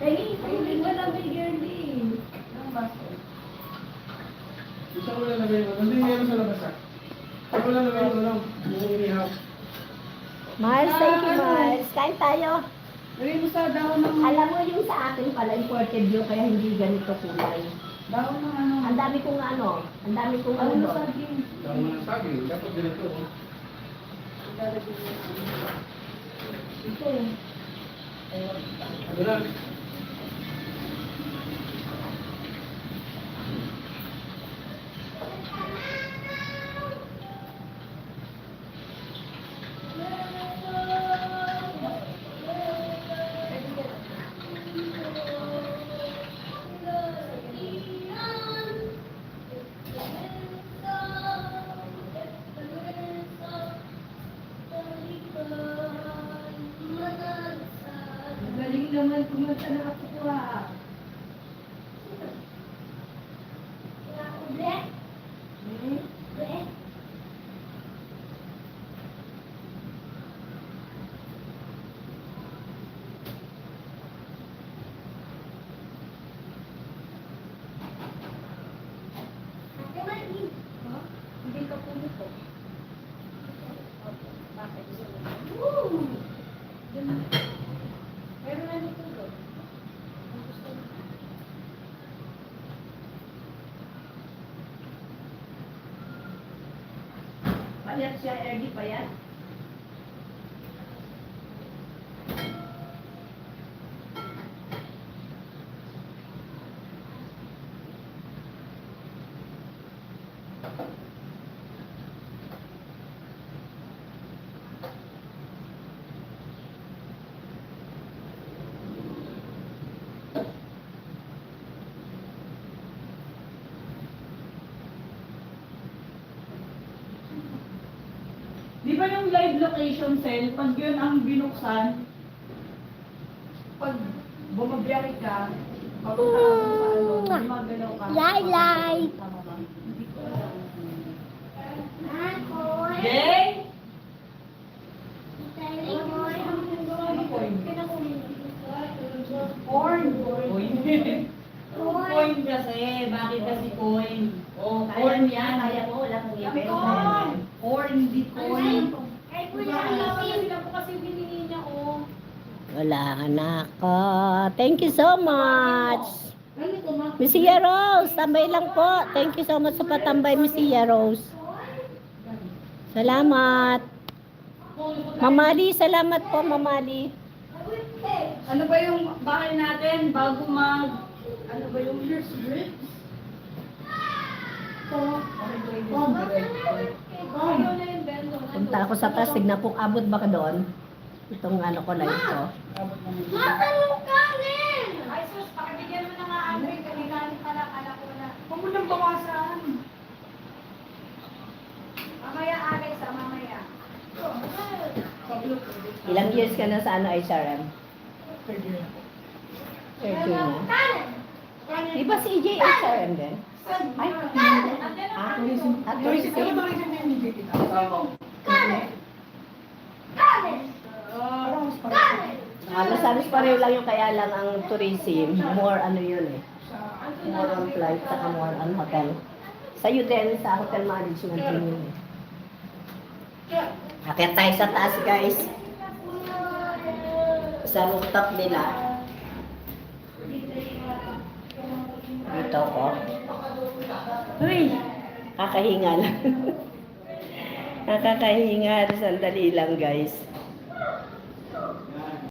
Hindi mo na may girlie. Ang baso. Gusto ko lang lagay mo. Hindi meron sa labas ah. Ako lang lagay mo lang. Inihaw. Mars, thank you, Mars. Kain tayo. Lagay mo sa dahon ng... Alam mo yung sa akin pala, imported yun, kaya hindi ganito kulay. Dahon ng ano. Ang dami kong ano Ano doon. sa saging? Dami mo ng saging. Dapat ganito. Oh. Ilalagay mo sa ito. Ano lang. Magaling naman kumanta na ako po ah. Hindi ka po nito. Bakit? Meron na dito doon. Ang gusto mo. Payat siya, RD payat. Di ba yung live location cell, pag yun ang binuksan, pag bumabiyahe ka, papunta ka sa ano, may magalaw ka. Lay. Tama ba? Hindi ko alam. Jay? Ano coin? Corn. Coin. Coin kasi. Bakit kasi coin? Oh, corn yan. Kaya mo, wala kang ngipin. Corn, hindi coin. Wala, anak ko. Thank you so much. Misia Rose, tambay lang po. Thank you so much sa patambay, Misia Rose. Salamat. Mamali, salamat po, Mamali. Ano ba yung bahay natin bago ano ba yung first grade? Punta ako sa Pasig na po. Abot ba ka doon? Itong ano ko live ko. Ay sus, pakibigyan mo na nga Andre, kanilang pala anak ko na. Huwag mo nang bawasan. Mamaya Alex, mamaya. Ilang years ka na sa ano, HRM? 13 na. Di ba si EJ HRM din? Ay, tourism. Halos pareho lang yung kaya lang ang tourism. More ano yun eh. More on flight, saka more on hotel. Sa'yo din, sa hotel management din yun eh. Akit tayo sa taas guys. Sa rooftop nila. Dito ko. Uy! Kakahinga lang. Nakakahinga. Sandali lang guys.